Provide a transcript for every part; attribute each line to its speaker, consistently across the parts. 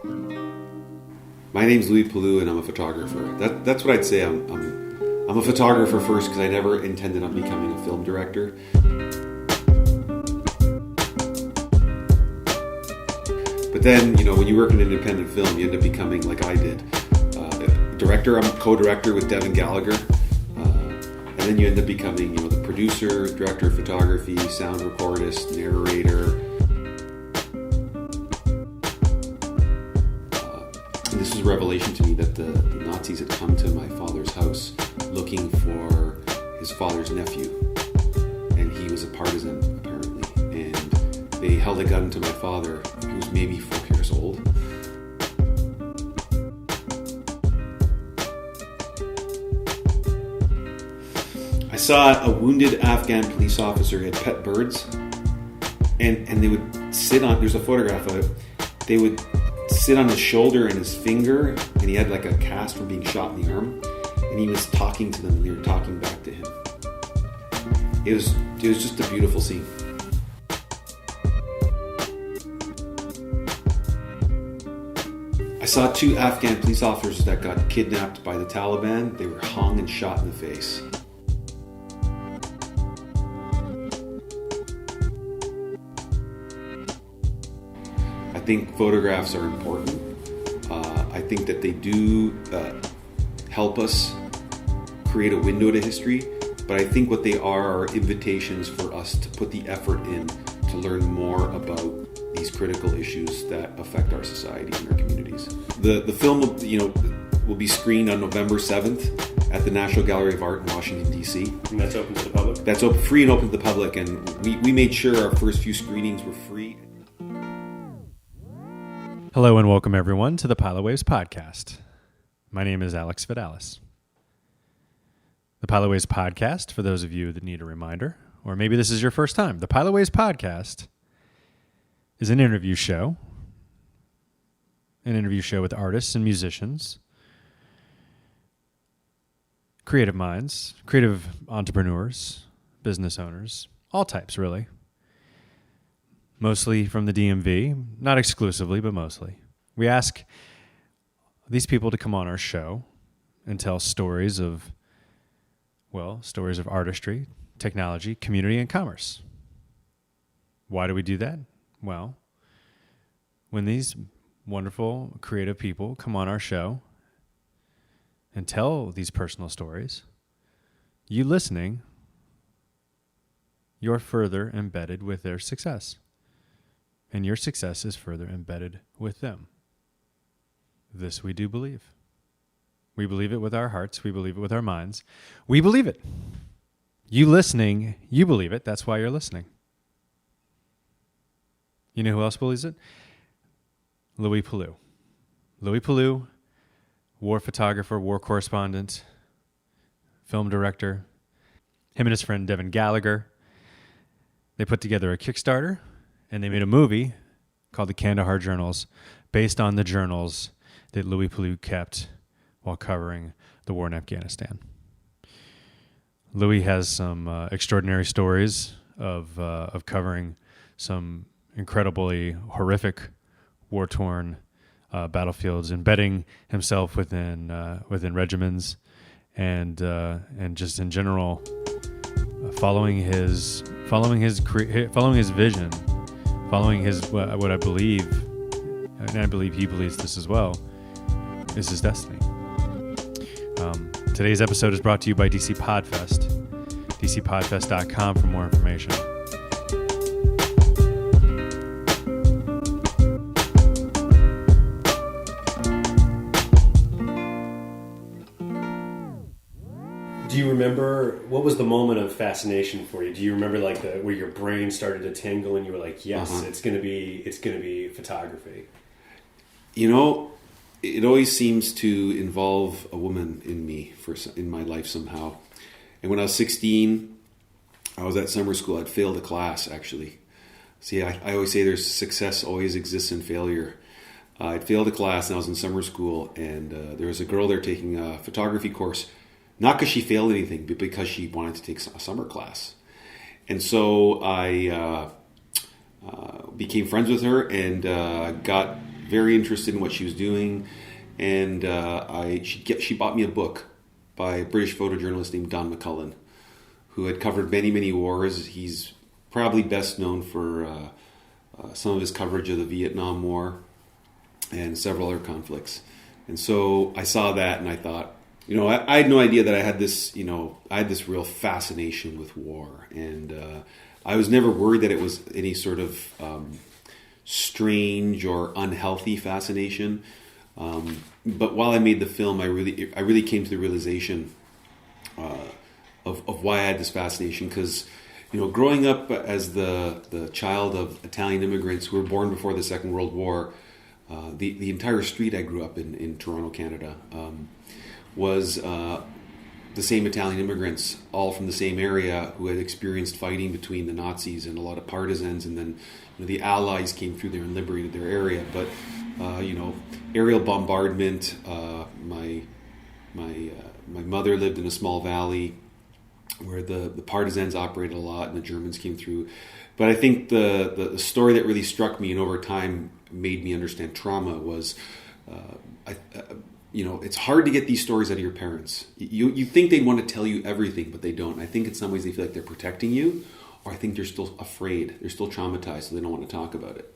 Speaker 1: My name's Louie Palu, and I'm a photographer. That's what I'd say. I'm a photographer first because I never intended on becoming a film director. But then, when you work in independent film, you end up becoming, like I did, a director. I'm a co-director with Devin Gallagher. And then you end up becoming, the producer, director of photography, sound recordist, narrator. And this was a revelation to me that the Nazis had come to my father's house looking for his father's nephew. And he was a partisan, apparently. And they held a gun to my father, who was maybe 4 years old. I saw a wounded Afghan police officer who had pet birds. And they would sit on, there's a photograph of it, they would sit on his shoulder and his finger, and he had like a cast from being shot in the arm, and he was talking to them and they were talking back to him. It was just a beautiful scene. I saw 2 Afghan police officers that got kidnapped by the Taliban. They were hung and shot in the face. I think photographs are important. I think that they do help us create a window to history, but I think what they are invitations for us to put the effort in to learn more about these critical issues that affect our society and our communities. The film will be screened on November 7th at the National Gallery of Art in Washington, D.C.
Speaker 2: And that's open to the public?
Speaker 1: That's free and open to the public, and we made sure our first few screenings were free.
Speaker 3: Hello and welcome everyone to the Pilo Waves podcast. My name is Alex Vidalis. The Pilo Waves podcast, for those of you that need a reminder, or maybe this is your first time, the Pilo Waves podcast is an interview show with artists and musicians, creative minds, creative entrepreneurs, business owners, all types really. Mostly from the DMV, not exclusively, but mostly. We ask these people to come on our show and tell stories of artistry, technology, community, and commerce. Why do we do that? Well, when these wonderful, creative people come on our show and tell these personal stories, you listening, you're further embedded with their success. And your success is further embedded with them. This we do believe. We believe it with our hearts. We believe it with our minds. We believe it. You listening, you believe it. That's why you're listening. You know who else believes it? Louie Palu. Louie Palu, war photographer, war correspondent, film director. Him and his friend Devin Gallagher, they put together a Kickstarter, and they made a movie called The Kandahar Journals, based on the journals that Louie Palu kept while covering the war in Afghanistan. Louie has some extraordinary stories of covering some incredibly horrific, war-torn battlefields, embedding himself within regiments, and just in general, following his vision. Following his, what I believe, and I believe he believes this as well, is his destiny. Today's episode is brought to you by DC Podfest, dcpodfest.com for more information.
Speaker 2: Do you remember, what was the moment of fascination for you? Do you remember where your brain started to tingle and you were like, yes, it's going to be photography?
Speaker 1: It always seems to involve a woman in my life somehow. And when I was 16, I was at summer school. I'd failed a class, actually. See, I always say there's success always exists in failure. I'd failed a class and I was in summer school, and there was a girl there taking a photography course. Not because she failed anything, but because she wanted to take a summer class. And so I became friends with her and got very interested in what she was doing, and she bought me a book by a British photojournalist named Don McCullen, who had covered many wars. He's probably best known for some of his coverage of the Vietnam War and several other conflicts. And so I saw that and I thought, I had no idea that I had this real fascination with war. And I was never worried that it was any sort of strange or unhealthy fascination. But while I made the film, I really came to the realization of why I had this fascination. Because, growing up as the child of Italian immigrants who were born before the Second World War, the entire street I grew up in Toronto, Canada, was the same Italian immigrants, all from the same area, who had experienced fighting between the Nazis and a lot of partisans, and then the Allies came through there and liberated their area. But aerial bombardment. My mother lived in a small valley where the partisans operated a lot, and the Germans came through. But I think the story that really struck me and over time made me understand trauma was, it's hard to get these stories out of your parents. You think they'd want to tell you everything, but they don't. I think in some ways they feel like they're protecting you, or I think they're still afraid. They're still traumatized, so they don't want to talk about it.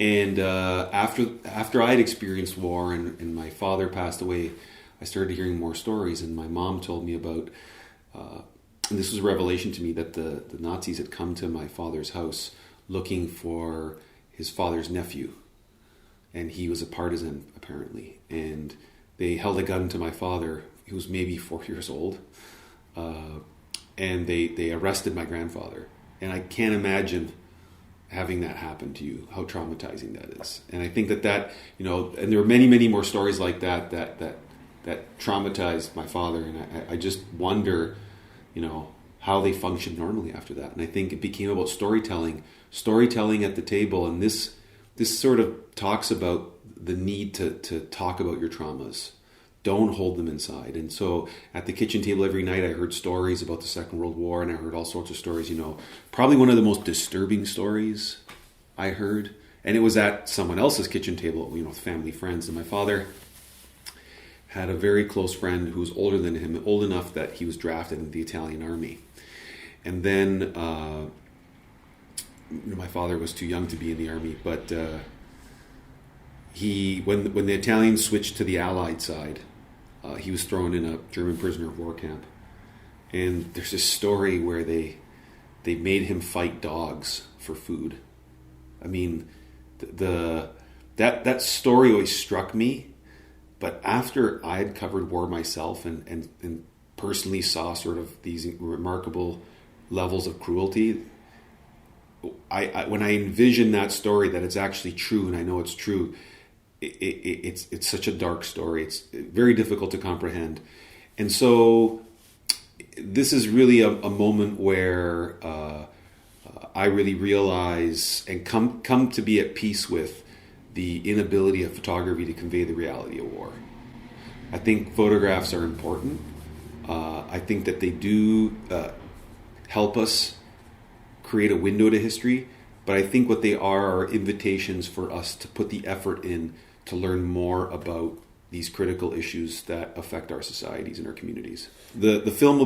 Speaker 1: And after I had experienced war and my father passed away, I started hearing more stories, and my mom told me about, and this was a revelation to me, that the Nazis had come to my father's house looking for his father's nephew, and he was a partisan apparently, and they held a gun to my father, who was maybe 4 years old, and they arrested my grandfather. And I can't imagine having that happen to you, how traumatizing that is. And I think that and there were many more stories like that traumatized my father, and I just wonder, how they functioned normally after that. And I think it became about storytelling at the table, and this sort of talks about the need to talk about your traumas. Don't hold them inside. And so at the kitchen table every night, I heard stories about the Second World War, and I heard all sorts of stories. Probably one of the most disturbing stories I heard, and it was at someone else's kitchen table, with family friends. And my father had a very close friend who was older than him, old enough that he was drafted into the Italian army. And then my father was too young to be in the army, but when the Italians switched to the Allied side, he was thrown in a German prisoner of war camp. And there's this story where they made him fight dogs for food. I mean, that story always struck me. But after I had covered war myself and personally saw sort of these remarkable levels of cruelty, when I envision that story, that it's actually true, and I know it's true, it's such a dark story. It's very difficult to comprehend. And so this is really a moment where I really realize and come to be at peace with the inability of photography to convey the reality of war. I think photographs are important. I think that they do help us create a window to history, but I think what they are invitations for us to put the effort in to learn more about these critical issues that affect our societies and our communities. The film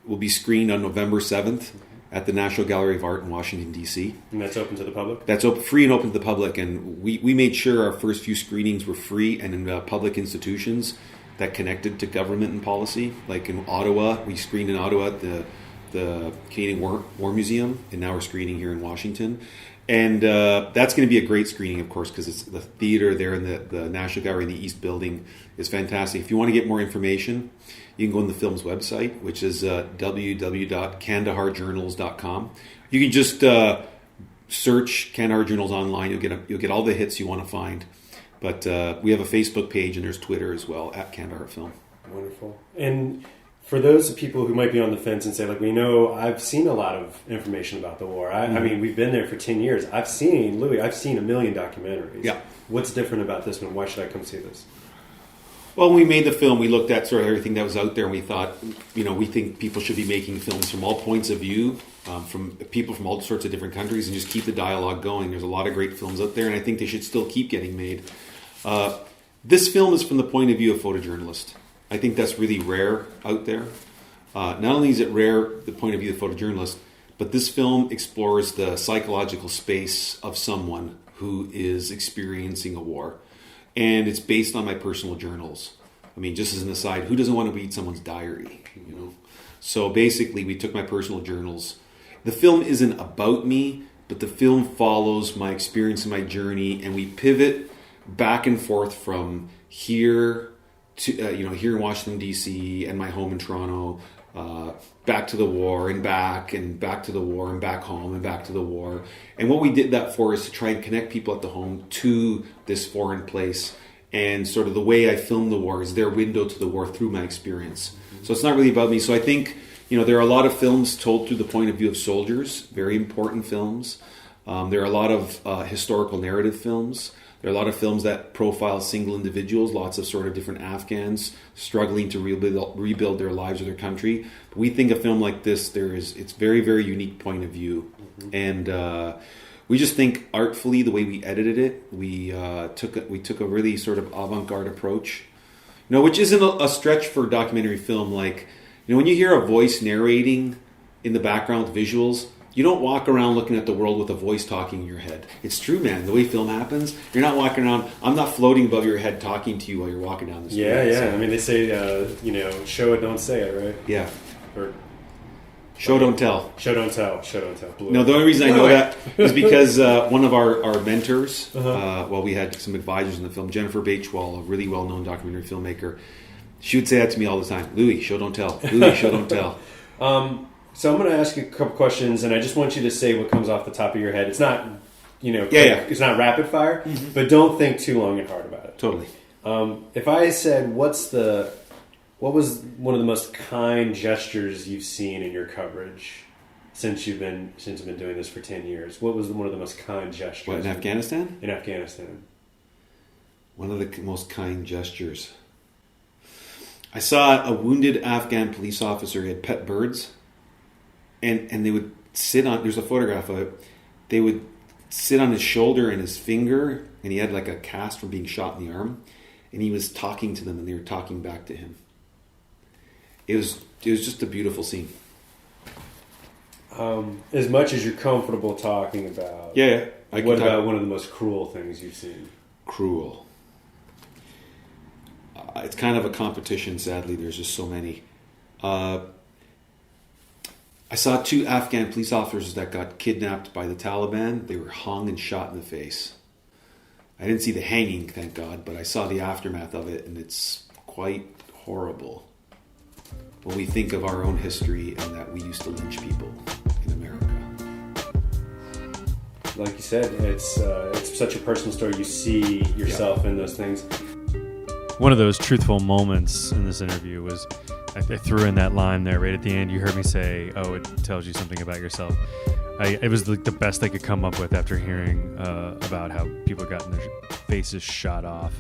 Speaker 1: will be screened on November 7th at the National Gallery of Art in Washington, D.C.
Speaker 2: And that's open to the public?
Speaker 1: That's free and open to the public, and we made sure our first few screenings were free and in public institutions that connected to government and policy. Like in Ottawa, we screened in Ottawa at the Canadian War Museum, and now we're screening here in Washington. And that's going to be a great screening, of course, because it's the theater there in the National Gallery in the East Building is fantastic. If you want to get more information, you can go on the film's website, which is www.kandaharjournals.com. You can just search Kandahar Journals online. You'll get all the hits you want to find. But we have a Facebook page, and there's Twitter as well, at Kandahar Film.
Speaker 2: Wonderful. And for those people who might be on the fence and say, I've seen a lot of information about the war. I mean, we've been there for 10 years. I've seen a million documentaries.
Speaker 1: Yeah.
Speaker 2: What's different about this one? Why should I come see this?
Speaker 1: Well, when we made the film, we looked at sort of everything that was out there, and we thought, we think people should be making films from all points of view, from people from all sorts of different countries, and just keep the dialogue going. There's a lot of great films out there, and I think they should still keep getting made. This film is from the point of view of photojournalist. I think that's really rare out there. Not only is it rare, the point of view of photojournalist, but this film explores the psychological space of someone who is experiencing a war. And it's based on my personal journals. I mean, just as an aside, who doesn't want to read someone's diary? So basically, we took my personal journals. The film isn't about me, but the film follows my experience and my journey, and we pivot back and forth from here to here in Washington D.C. and my home in Toronto, back to the war and back to the war and back home and back to the war. And what we did that for is to try and connect people at the home to this foreign place. And sort of the way I film the war is their window to the war through my experience. So it's not really about me. So I think, there are a lot of films told through the point of view of soldiers, very important films. There are a lot of historical narrative films. There are a lot of films that profile single individuals, lots of sort of different Afghans struggling to rebuild their lives or their country. But we think a film like this, it's very, very unique point of view. Mm-hmm. And we just think artfully, the way we edited it, we took a really sort of avant-garde approach, which isn't a stretch for documentary film. Like, when you hear a voice narrating in the background with visuals, you don't walk around looking at the world with a voice talking in your head. It's true, man. The way film happens, you're not walking around. I'm not floating above your head talking to you while you're walking down the street.
Speaker 2: Yeah. So. I mean, they say, show it, don't say it, right?
Speaker 1: Yeah.
Speaker 2: Or
Speaker 1: show, don't tell.
Speaker 2: Show, don't tell. Show, don't tell.
Speaker 1: No, the only reason I know that is because one of our mentors, we had some advisors in the film, Jennifer Batechwal, a really well-known documentary filmmaker. She would say that to me all the time. Louie, show, don't tell. Louie, show, don't tell.
Speaker 2: So I'm going to ask you a couple questions, and I just want you to say what comes off the top of your head. It's not, it's not rapid fire, but don't think too long and hard about it.
Speaker 1: Totally.
Speaker 2: If I said, what was one of the most kind gestures you've seen in your coverage since you've been doing this for 10 years? What was one of the most kind gestures?
Speaker 1: What, in Afghanistan?
Speaker 2: In Afghanistan.
Speaker 1: One of the most kind gestures. I saw a wounded Afghan police officer. He had pet birds. And they would sit on, there's a photograph of it, they would sit on his shoulder and his finger, and he had like a cast from being shot in the arm, and he was talking to them, and they were talking back to him. It was just a beautiful scene.
Speaker 2: As much as you're comfortable talking about, what about one of the most cruel things you've seen?
Speaker 1: Cruel. It's kind of a competition, sadly. There's just so many. I saw 2 Afghan police officers that got kidnapped by the Taliban. They were hung and shot in the face. I didn't see the hanging, thank God, but I saw the aftermath of it, and it's quite horrible when we think of our own history and that we used to lynch people in America.
Speaker 2: Like you said, it's such a personal story. You see yourself in those things.
Speaker 3: One of those truthful moments in this interview was I threw in that line there right at the end. You heard me say, it tells you something about yourself. It was like the best I could come up with after hearing about how people got their faces shot off.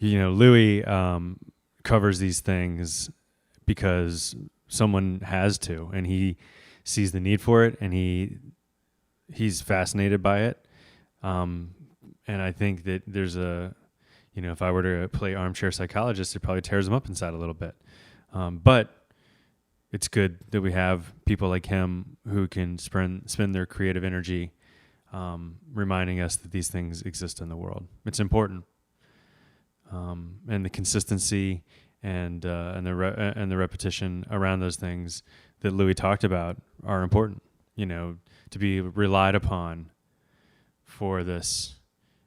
Speaker 3: Louie covers these things because someone has to, and he sees the need for it, and he's fascinated by it. And I think that there's if I were to play armchair psychologist, it probably tears them up inside a little bit. But it's good that we have people like him who can spend their creative energy reminding us that these things exist in the world. It's important. And the consistency and the repetition around those things that Louie talked about are important, to be relied upon for this.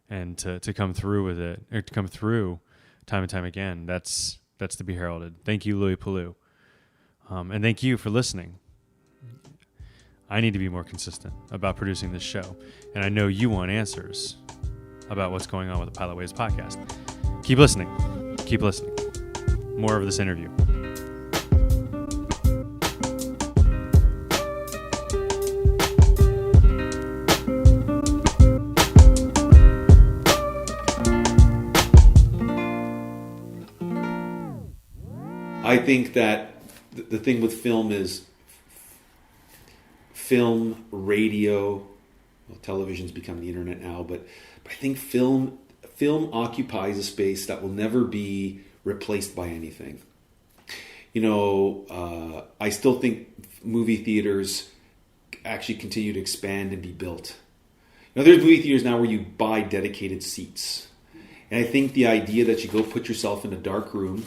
Speaker 3: And to come through with it, or to come through time and time again, that's to be heralded. Thank you, Louie Palu. And thank you for listening. I need to be more consistent about producing this show. And I know you want answers about what's going on with the Pilot Waves podcast. Keep listening. Keep listening. More of this interview.
Speaker 1: I think that the thing with film is film, radio, well, television's become the internet now, but I think film occupies a space that will never be replaced by anything. I still think movie theaters actually continue to expand and be built. There's movie theaters now where you buy dedicated seats. And I think the idea that you go put yourself in a dark room,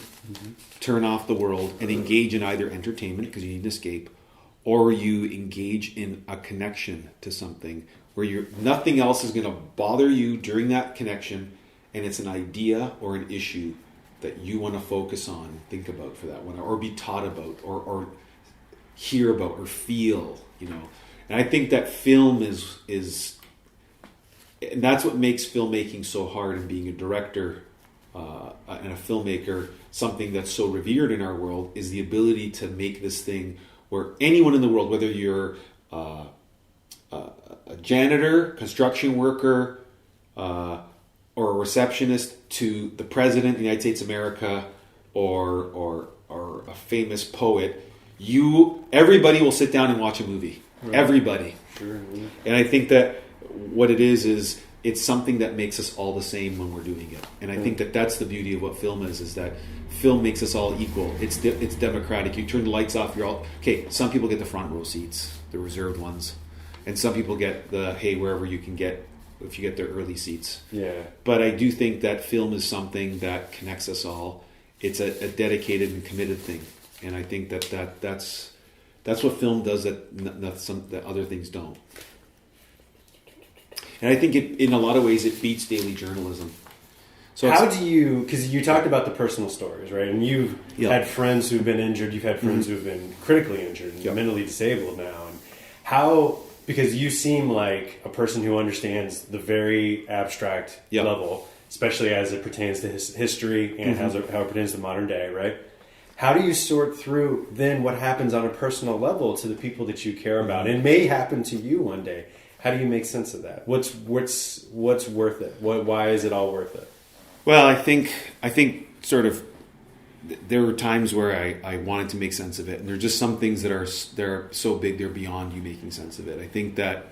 Speaker 1: turn off the world, and engage in either entertainment, because you need an escape, or you engage in a connection to something where nothing else is going to bother you during that connection, and it's an idea or an issue that you want to focus on, think about for that one, or be taught about, or hear about, or feel, And I think that film is and that's what makes filmmaking so hard, and being a director and a filmmaker, something that's so revered in our world, is the ability to make this thing where anyone in the world, whether you're a janitor, construction worker, or a receptionist to the president of the United States of America, or a famous poet, everybody will sit down and watch a movie. Right. Everybody. Sure. Yeah. And I think that what it is it's something that makes us all the same when we're doing it. And I think that that's the beauty of what film is that film makes us all equal. It's democratic. You turn the lights off, you're all... Okay, some people get the front row seats, the reserved ones. And some people get wherever you can get, if you get their early seats. Yeah. But I do think that film is something that connects us all. It's a dedicated and committed thing. And I think that's what film does that other things don't. And I think in a lot of ways it beats daily journalism. So
Speaker 2: how do you, because you talked about the personal stories, right? And you've had friends who've been injured, you've had friends who've been critically injured and mentally disabled now. And how, because you seem like a person who understands the very abstract level, especially as it pertains to history and how it pertains to modern day, right? How do you sort through then what happens on a personal level to the people that you care about? And may happen to you one day. How do you make sense of that? What's worth it? Why is it all worth it?
Speaker 1: Well, I think sort of there were times where I wanted to make sense of it, and there are just some things that they're so big they're beyond you making sense of it. I think that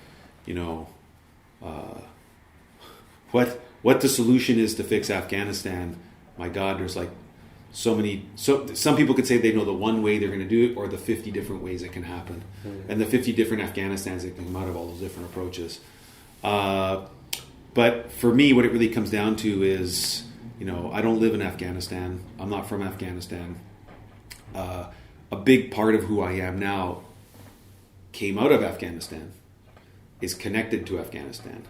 Speaker 1: what the solution is to fix Afghanistan. My God, there's like some people could say they know the one way they're going to do it, or the 50 different ways it can happen, and the 50 different Afghanistans that can come out of all those different approaches. But for me, what it really comes down to is, I don't live in Afghanistan. I'm not from Afghanistan. A big part of who I am now came out of Afghanistan, is connected to Afghanistan.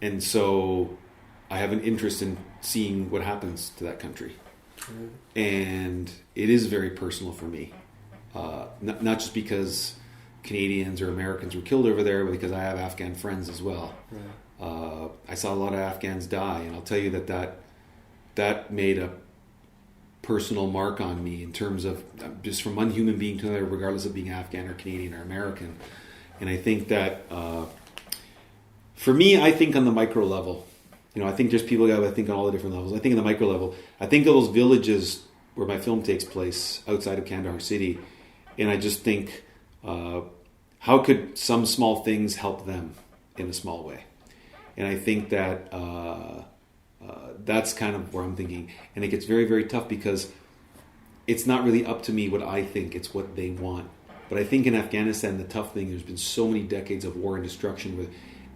Speaker 1: And so I have an interest in seeing what happens to that country. And it is very personal for me. Not just because Canadians or Americans were killed over there, but because I have Afghan friends as well. Right. I saw a lot of Afghans die, and I'll tell you that made a personal mark on me in terms of just from one human being to another, regardless of being Afghan or Canadian or American. And I think that for me, I think on the micro level, I think there's people that think on all the different levels. I think on the micro level, I think of those villages where my film takes place outside of Kandahar City, and I just think, how could some small things help them in a small way? And I think that that's kind of where I'm thinking. And it gets very, very tough because it's not really up to me what I think, it's what they want. But I think in Afghanistan, the tough thing, there's been so many decades of war and destruction where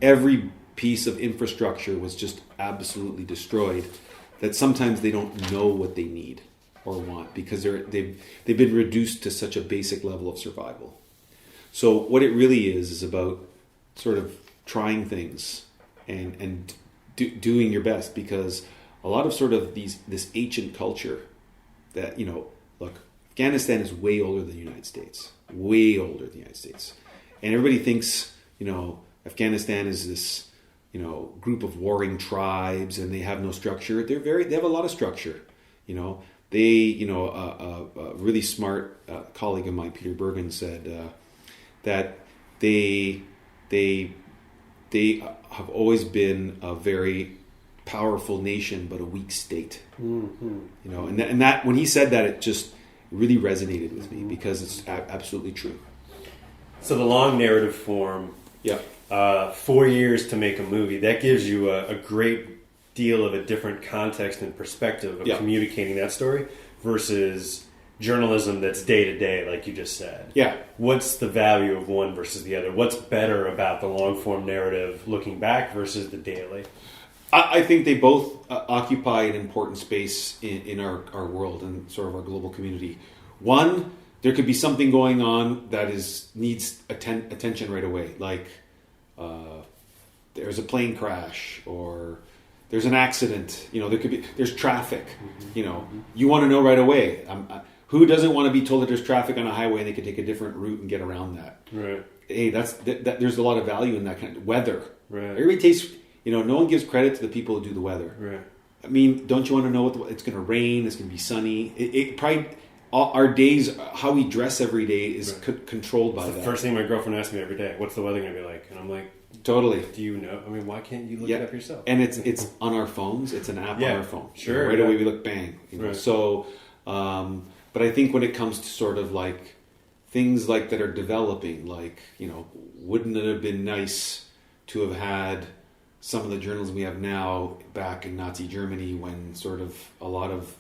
Speaker 1: every piece of infrastructure was just absolutely destroyed, that sometimes they don't know what they need or want because they've been reduced to such a basic level of survival. So what it really is about sort of trying things and doing your best, because a lot of sort of this ancient culture that, look, Afghanistan is way older than the United States, and everybody thinks Afghanistan is this group of warring tribes, and they have no structure. They have a lot of structure. A really smart colleague of mine, Peter Bergen, said that they have always been a very powerful nation, but a weak state. Mm-hmm. And that when he said that, it really resonated with me because it's absolutely true.
Speaker 2: So the long narrative form,
Speaker 1: Yeah.
Speaker 2: 4 years to make a movie, that gives you a great deal of a different context and perspective of communicating that story versus journalism that's day to day, like you just said.
Speaker 1: Yeah.
Speaker 2: What's the value of one versus the other? What's better about the long form narrative looking back versus the daily?
Speaker 1: I think they both occupy an important space in our world and sort of our global community. One, there could be something going on that needs attention right away, like there's a plane crash or there's an accident. There's traffic. You want to know right away. Who doesn't want to be told that there's traffic on a highway and they could take a different route and get around that?
Speaker 2: Right.
Speaker 1: Hey, there's a lot of value in that kind of weather.
Speaker 2: Right.
Speaker 1: Everybody takes. No one gives credit to the people who do the weather.
Speaker 2: Right.
Speaker 1: I mean, don't you want to know it's going to rain? It's going to be sunny. It probably our days, how we dress every day, is controlled by that.
Speaker 2: The first thing my girlfriend asks me every day, "What's the weather going to be like?" And I'm like,
Speaker 1: "Totally."
Speaker 2: Do you know? I mean, why can't you look it up yourself?
Speaker 1: And it's on our phones. It's an app on our phone.
Speaker 2: Sure.
Speaker 1: Right away we look, bang.
Speaker 2: Right.
Speaker 1: So, but I think when it comes to sort of like things like that are developing, like wouldn't it have been nice to have had some of the journalism we have now back in Nazi Germany, when sort of a lot of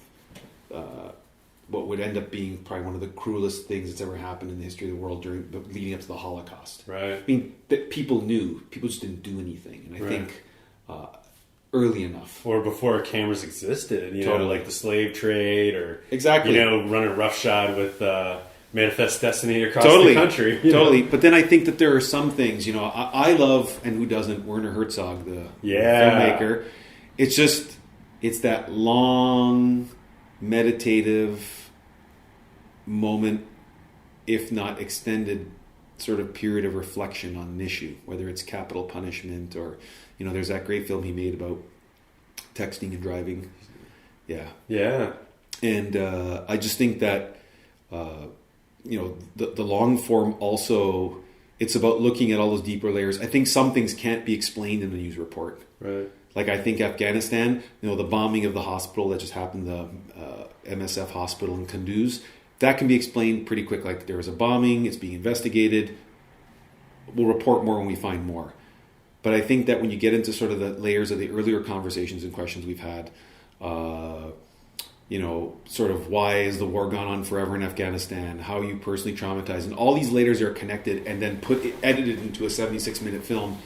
Speaker 1: what would end up being probably one of the cruelest things that's ever happened in the history of the world leading up to the Holocaust.
Speaker 2: Right.
Speaker 1: I mean, that people just didn't do anything, and I think early enough,
Speaker 2: or before cameras existed,
Speaker 1: totally.
Speaker 2: Like the slave trade, or
Speaker 1: exactly,
Speaker 2: running roughshod with Manifest Destiny across the country.
Speaker 1: Totally. But then I think that there are some things, I love, and who doesn't, Werner Herzog, the filmmaker. It's that long, meditative moment, if not extended, sort of period of reflection on an issue, whether it's capital punishment or, there's that great film he made about texting and driving. Yeah.
Speaker 2: Yeah.
Speaker 1: And I just think that... the long form also, it's about looking at all those deeper layers. I think some things can't be explained in the news report.
Speaker 2: Right.
Speaker 1: Like I think Afghanistan, the bombing of the hospital that just happened, the MSF hospital in Kandahar, that can be explained pretty quick. Like there was a bombing, it's being investigated. We'll report more when we find more. But I think that when you get into sort of the layers of the earlier conversations and questions we've had, sort of why is the war gone on forever in Afghanistan? How are you personally traumatized? And all these layers are connected and then edited into a 76-minute film.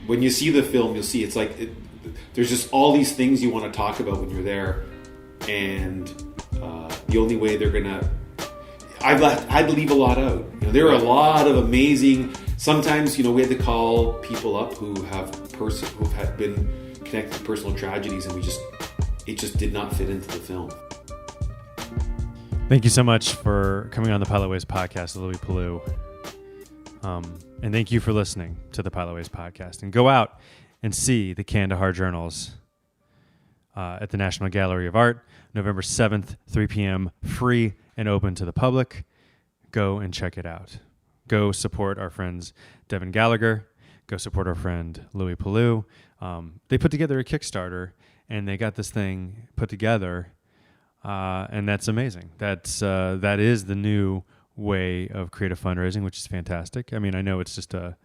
Speaker 1: When you see the film, you'll see it's like there's just all these things you want to talk about when you're there, and the only way they're gonna, I had to leave a lot out. There are a lot of amazing. Sometimes we had to call people up who've been connected to personal tragedies, and it just did not fit into the film.
Speaker 3: Thank you so much for coming on the Pilot Waves podcast, Louie Palu. And thank you for listening to the Pilot Waves podcast. And go out and see the Kandahar Journals at the National Gallery of Art, November 7th, 3 p.m., free and open to the public. Go and check it out. Go support our friends Devin Gallagher. Go support our friend Louie Palu. They put together a Kickstarter, and they got this thing put together, and that's amazing. That is the new way of creative fundraising, which is fantastic. I mean, I know it's just a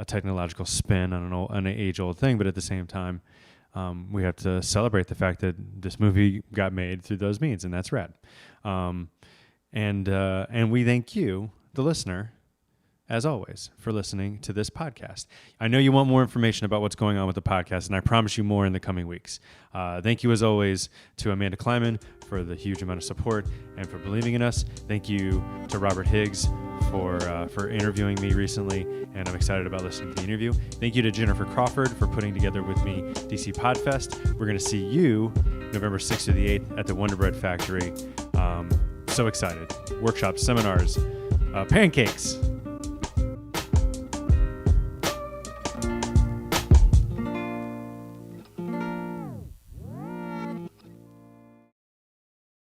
Speaker 3: technological spin on an age-old thing, but at the same time, we have to celebrate the fact that this movie got made through those means, and that's rad. And we thank you, the listener, as always, for listening to this podcast. I know you want more information about what's going on with the podcast, and I promise you more in the coming weeks. Thank you, as always, to Amanda Kleiman for the huge amount of support and for believing in us. Thank you to Robert Higgs for interviewing me recently, and I'm excited about listening to the interview. Thank you to Jennifer Crawford for putting together with me DC Podfest. We're going to see you November 6th to the 8th at the Wonder Bread Factory. So excited. Workshops, seminars, pancakes.